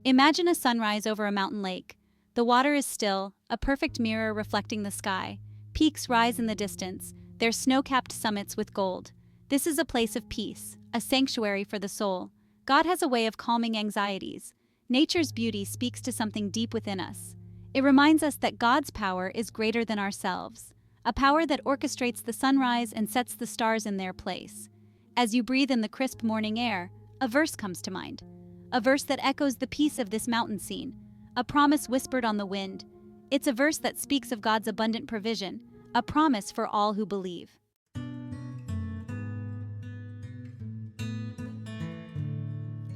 Imagine a sunrise over a mountain lake. The water is still, a perfect mirror reflecting the sky. Peaks rise in the distance, their snow-capped summits with gold. This is a place of peace, a sanctuary for the soul. God has a way of calming anxieties. Nature's beauty speaks to something deep within us. It reminds us that God's power is greater than ourselves, a power that orchestrates the sunrise and sets the stars in their place. As you breathe in the crisp morning air, a verse comes to mind. A verse that echoes the peace of this mountain scene, a promise whispered on the wind. It's a verse that speaks of God's abundant provision, a promise for all who believe.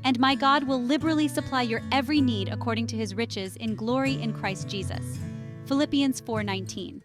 And my God will liberally supply your every need according to his riches in glory in Christ Jesus. Philippians 4:19.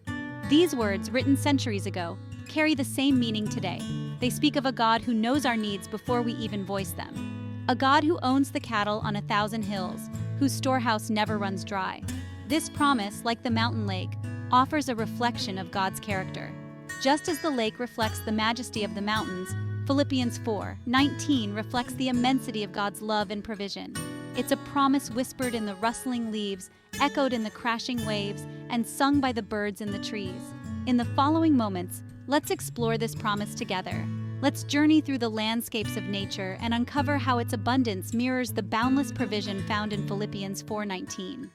These words, written centuries ago, carry the same meaning today. They speak of a God who knows our needs before we even voice them. A God who owns the cattle on 1,000 hills, whose storehouse never runs dry. This promise, like the mountain lake, offers a reflection of God's character. Just as the lake reflects the majesty of the mountains, Philippians 4:19 reflects the immensity of God's love and provision. It's a promise whispered in the rustling leaves, echoed in the crashing waves, and sung by the birds in the trees. In the following moments, let's explore this promise together. Let's journey through the landscapes of nature and uncover how its abundance mirrors the boundless provision found in Philippians 4:19.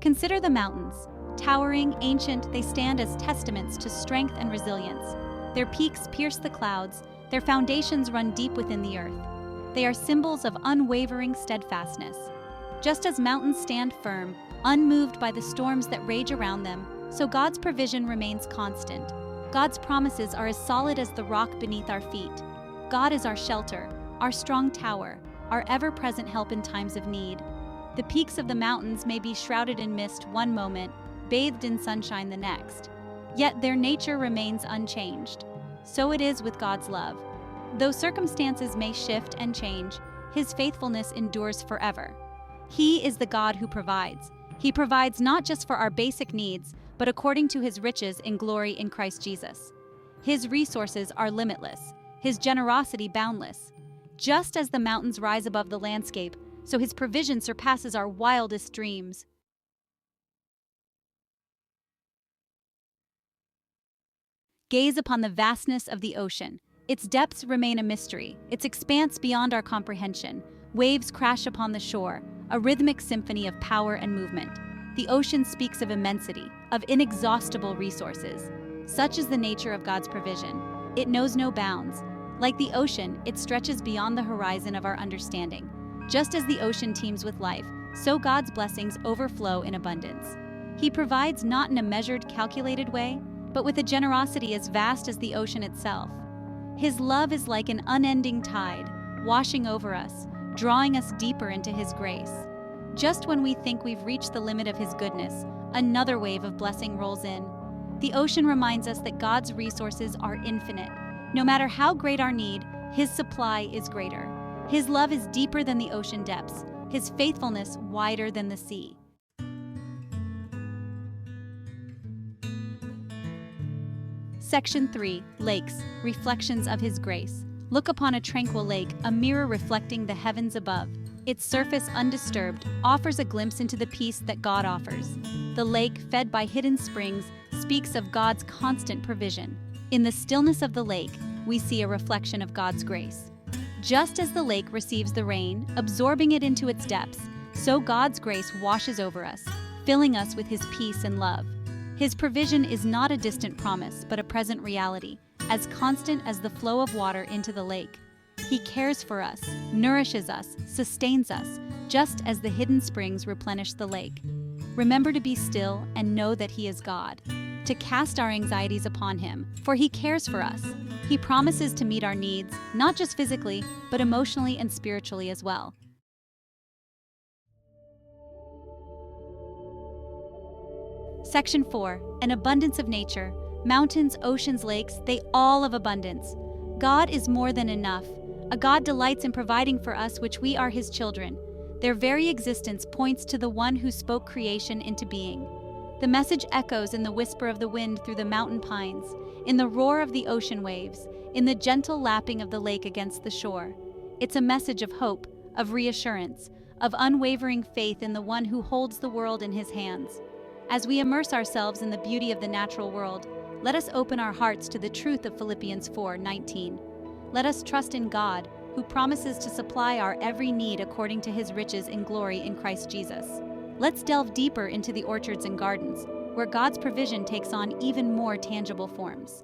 Consider the mountains. Towering, ancient, they stand as testaments to strength and resilience. Their peaks pierce the clouds, their foundations run deep within the earth. They are symbols of unwavering steadfastness. Just as mountains stand firm, unmoved by the storms that rage around them, so God's provision remains constant. God's promises are as solid as the rock beneath our feet. God is our shelter, our strong tower, our ever-present help in times of need. The peaks of the mountains may be shrouded in mist one moment, bathed in sunshine the next. Yet their nature remains unchanged. So it is with God's love. Though circumstances may shift and change, his faithfulness endures forever. He is the God who provides. He provides not just for our basic needs, but according to his riches in glory in Christ Jesus. His resources are limitless, his generosity boundless. Just as the mountains rise above the landscape, so his provision surpasses our wildest dreams. Gaze upon the vastness of the ocean. Its depths remain a mystery, its expanse beyond our comprehension. Waves crash upon the shore, a rhythmic symphony of power and movement. The ocean speaks of immensity, of inexhaustible resources. Such is the nature of God's provision. It knows no bounds. Like the ocean, it stretches beyond the horizon of our understanding. Just as the ocean teems with life, so God's blessings overflow in abundance. He provides not in a measured, calculated way, but with a generosity as vast as the ocean itself. His love is like an unending tide, washing over us, drawing us deeper into his grace. Just when we think we've reached the limit of his goodness, another wave of blessing rolls in. The ocean reminds us that God's resources are infinite. No matter how great our need, his supply is greater. His love is deeper than the ocean depths, his faithfulness wider than the sea. Section 3. Lakes, reflections of his grace. Look upon a tranquil lake, a mirror reflecting the heavens above. Its surface undisturbed offers a glimpse into the peace that God offers. The lake, fed by hidden springs, speaks of God's constant provision. In the stillness of the lake, we see a reflection of God's grace. Just as the lake receives the rain, absorbing it into its depths, so God's grace washes over us, filling us with his peace and love. His provision is not a distant promise, but a present reality, as constant as the flow of water into the lake. He cares for us, nourishes us, sustains us, just as the hidden springs replenish the lake. Remember to be still and know that he is God, to cast our anxieties upon him, for he cares for us. He promises to meet our needs, not just physically, but emotionally and spiritually as well. Section 4. An abundance of nature. Mountains, oceans, lakes, they all have abundance. God is more than enough. A God delights in providing for us, which we are his children. Their very existence points to the one who spoke creation into being. The message echoes in the whisper of the wind through the mountain pines, in the roar of the ocean waves, in the gentle lapping of the lake against the shore. It's a message of hope, of reassurance, of unwavering faith in the one who holds the world in his hands. As we immerse ourselves in the beauty of the natural world, let us open our hearts to the truth of Philippians 4:19. Let us trust in God, who promises to supply our every need according to his riches in glory in Christ Jesus. Let's delve deeper into the orchards and gardens, where God's provision takes on even more tangible forms.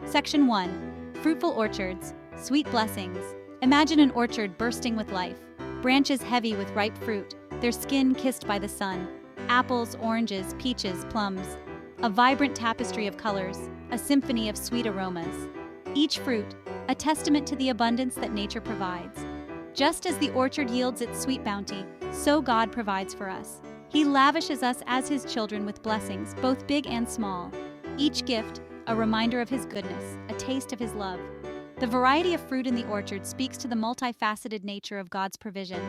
Section 1. Fruitful orchards, sweet blessings. Imagine an orchard bursting with life, branches heavy with ripe fruit, their skin kissed by the sun, apples, oranges, peaches, plums. A vibrant tapestry of colors, a symphony of sweet aromas. Each fruit, a testament to the abundance that nature provides. Just as the orchard yields its sweet bounty, so God provides for us. He lavishes us as his children with blessings, both big and small. Each gift, a reminder of his goodness, a taste of his love. The variety of fruit in the orchard speaks to the multifaceted nature of God's provision.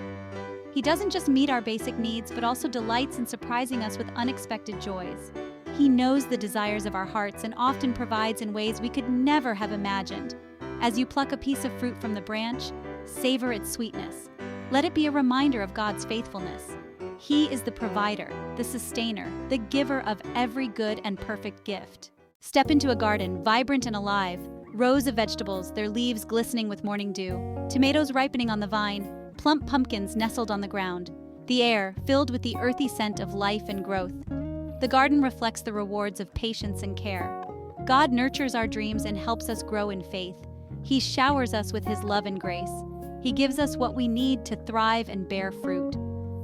He doesn't just meet our basic needs, but also delights in surprising us with unexpected joys. He knows the desires of our hearts and often provides in ways we could never have imagined. As you pluck a piece of fruit from the branch, savor its sweetness. Let it be a reminder of God's faithfulness. He is the provider, the sustainer, the giver of every good and perfect gift. Step into a garden, vibrant and alive, rows of vegetables, their leaves glistening with morning dew, tomatoes ripening on the vine, plump pumpkins nestled on the ground, the air filled with the earthy scent of life and growth. The garden reflects the rewards of patience and care. God nurtures our dreams and helps us grow in faith. He showers us with his love and grace. He gives us what we need to thrive and bear fruit.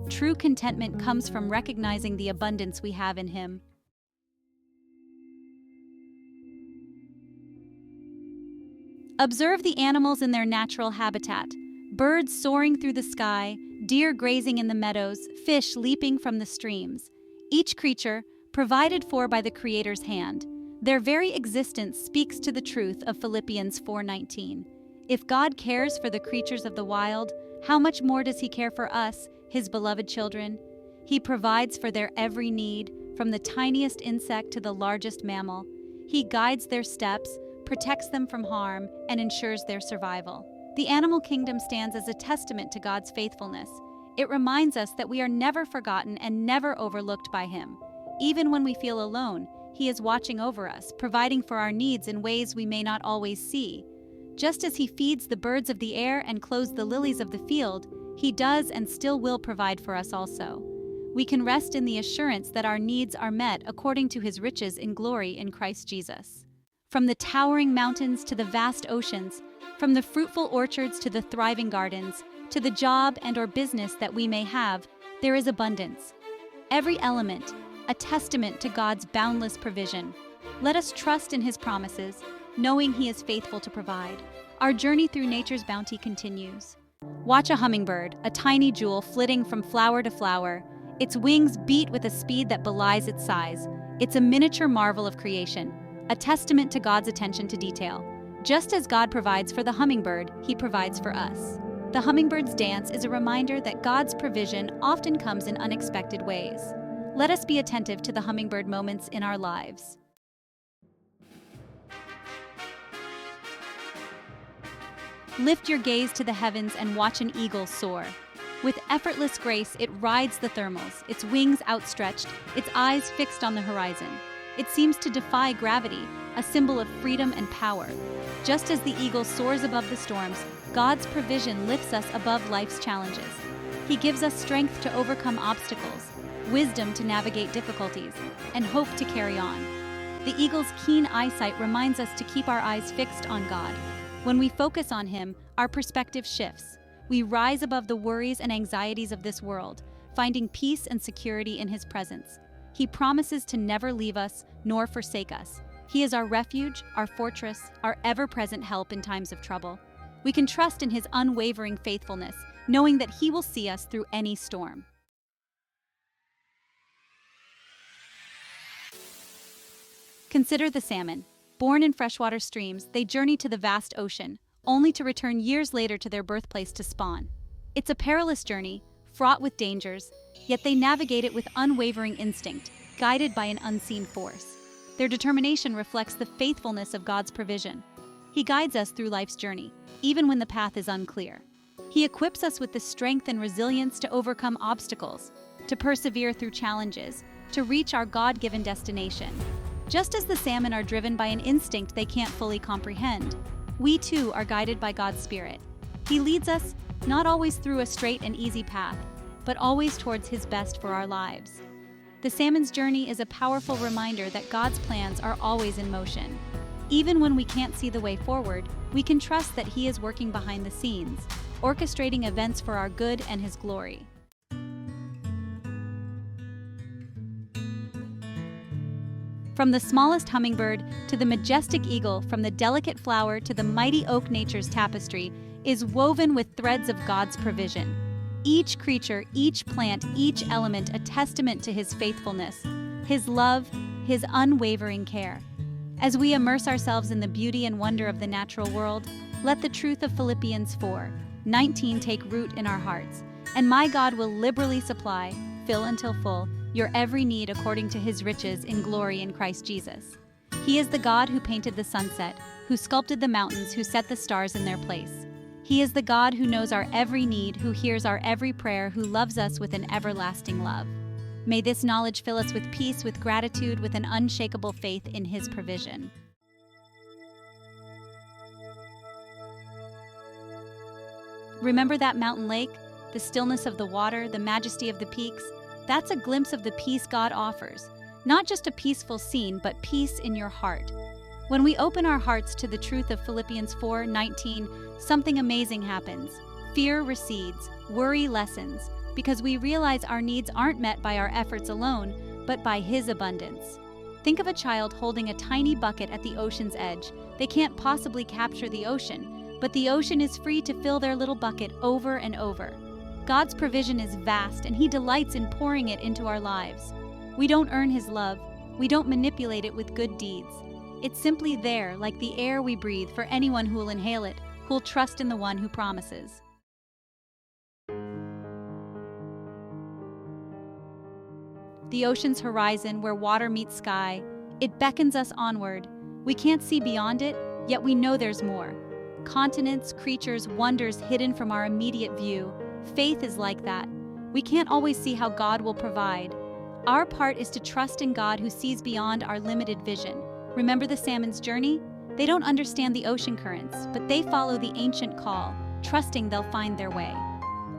True contentment comes from recognizing the abundance we have in him. Observe the animals in their natural habitat. Birds soaring through the sky, deer grazing in the meadows, fish leaping from the streams. Each creature, provided for by the Creator's hand. Their very existence speaks to the truth of Philippians 4:19. If God cares for the creatures of the wild, how much more does he care for us, his beloved children? He provides for their every need, from the tiniest insect to the largest mammal. He guides their steps, protects them from harm, and ensures their survival. The animal kingdom stands as a testament to God's faithfulness. It reminds us that we are never forgotten and never overlooked by him. Even when we feel alone, he is watching over us, providing for our needs in ways we may not always see. Just as he feeds the birds of the air and clothes the lilies of the field, he does and still will provide for us also. We can rest in the assurance that our needs are met according to his riches in glory in Christ Jesus. From the towering mountains to the vast oceans, from the fruitful orchards to the thriving gardens, to the job and/or business that we may have, there is abundance. Every element, a testament to God's boundless provision. Let us trust in his promises, knowing he is faithful to provide. Our journey through nature's bounty continues. Watch a hummingbird, a tiny jewel flitting from flower to flower. Its wings beat with a speed that belies its size. It's a miniature marvel of creation, a testament to God's attention to detail. Just as God provides for the hummingbird, he provides for us. The hummingbird's dance is a reminder that God's provision often comes in unexpected ways. Let us be attentive to the hummingbird moments in our lives. Lift your gaze to the heavens and watch an eagle soar. With effortless grace, it rides the thermals, its wings outstretched, its eyes fixed on the horizon. It seems to defy gravity, a symbol of freedom and power. Just as the eagle soars above the storms, God's provision lifts us above life's challenges. He gives us strength to overcome obstacles, wisdom to navigate difficulties, and hope to carry on. The eagle's keen eyesight reminds us to keep our eyes fixed on God. When we focus on him, our perspective shifts. We rise above the worries and anxieties of this world, finding peace and security in his presence. He promises to never leave us nor forsake us. He is our refuge, our fortress, our ever-present help in times of trouble. We can trust in his unwavering faithfulness, knowing that he will see us through any storm. Consider the salmon. Born in freshwater streams, they journey to the vast ocean, only to return years later to their birthplace to spawn. It's a perilous journey, fraught with dangers, yet they navigate it with unwavering instinct, guided by an unseen force. Their determination reflects the faithfulness of God's provision. He guides us through life's journey, even when the path is unclear. He equips us with the strength and resilience to overcome obstacles, to persevere through challenges, to reach our God-given destination. Just as the salmon are driven by an instinct they can't fully comprehend, we too are guided by God's Spirit. He leads us not always through a straight and easy path, but always towards His best for our lives. The salmon's journey is a powerful reminder that God's plans are always in motion. Even when we can't see the way forward, we can trust that He is working behind the scenes, orchestrating events for our good and His glory. From the smallest hummingbird to the majestic eagle, from the delicate flower to the mighty oak, nature's tapestry is woven with threads of God's provision. Each creature, each plant, each element a testament to His faithfulness, His love, His unwavering care. As we immerse ourselves in the beauty and wonder of the natural world, let the truth of Philippians 4:19 take root in our hearts. And my God will liberally supply, fill until full, your every need according to His riches in glory in Christ Jesus. He is the God who painted the sunset, who sculpted the mountains, who set the stars in their place. He is the God who knows our every need, who hears our every prayer, who loves us with an everlasting love. May this knowledge fill us with peace, with gratitude, with an unshakable faith in His provision. Remember that mountain lake, the stillness of the water, the majesty of the peaks? That's a glimpse of the peace God offers. Not just a peaceful scene, but peace in your heart. When we open our hearts to the truth of Philippians 4:19, something amazing happens. Fear recedes, worry lessens, because we realize our needs aren't met by our efforts alone, but by His abundance. Think of a child holding a tiny bucket at the ocean's edge. They can't possibly capture the ocean, but the ocean is free to fill their little bucket over and over. God's provision is vast, and He delights in pouring it into our lives. We don't earn His love. We don't manipulate it with good deeds. It's simply there, like the air we breathe, for anyone who will inhale it, who will trust in the one who promises. The ocean's horizon, where water meets sky, it beckons us onward. We can't see beyond it, yet we know there's more. Continents, creatures, wonders hidden from our immediate view. Faith is like that. We can't always see how God will provide. Our part is to trust in God who sees beyond our limited vision. Remember the salmon's journey? They don't understand the ocean currents, but they follow the ancient call, trusting they'll find their way.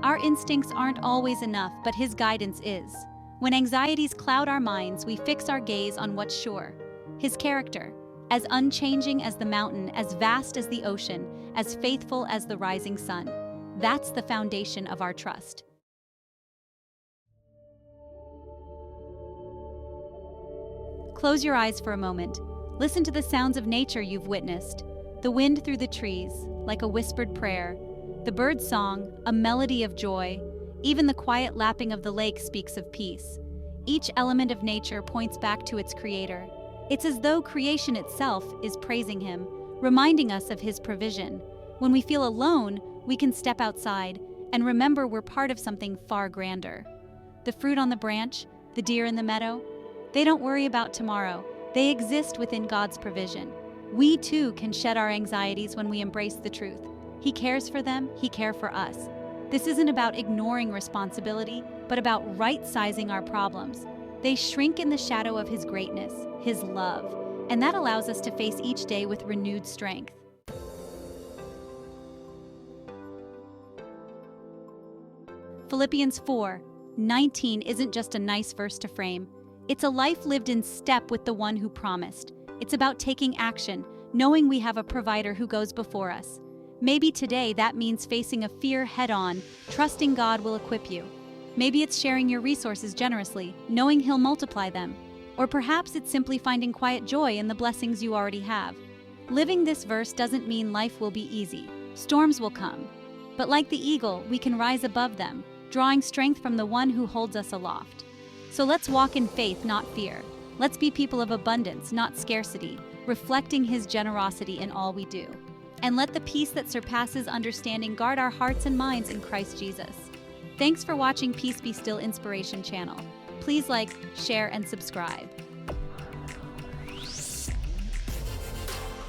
Our instincts aren't always enough, but His guidance is. When anxieties cloud our minds, we fix our gaze on what's sure. His character, as unchanging as the mountain, as vast as the ocean, as faithful as the rising sun. That's the foundation of our trust. Close your eyes for a moment. Listen to the sounds of nature you've witnessed. The wind through the trees, like a whispered prayer. The bird's song, a melody of joy. Even the quiet lapping of the lake speaks of peace. Each element of nature points back to its creator. It's as though creation itself is praising Him, reminding us of His provision. When we feel alone, we can step outside and remember we're part of something far grander. The fruit on the branch, the deer in the meadow, they don't worry about tomorrow. They exist within God's provision. We too can shed our anxieties when we embrace the truth. He cares for them, He cares for us. This isn't about ignoring responsibility, but about right-sizing our problems. They shrink in the shadow of His greatness, His love, and that allows us to face each day with renewed strength. Philippians 4:19 isn't just a nice verse to frame. It's a life lived in step with the one who promised. It's about taking action, knowing we have a provider who goes before us. Maybe today that means facing a fear head-on, trusting God will equip you. Maybe it's sharing your resources generously, knowing He'll multiply them. Or perhaps it's simply finding quiet joy in the blessings you already have. Living this verse doesn't mean life will be easy. Storms will come. But like the eagle, we can rise above them, drawing strength from the one who holds us aloft. So let's walk in faith, not fear. Let's be people of abundance, not scarcity, reflecting His generosity in all we do. And let the peace that surpasses understanding guard our hearts and minds in Christ Jesus. Thanks for watching Peace Be Still Inspiration channel. Please like, share, and subscribe.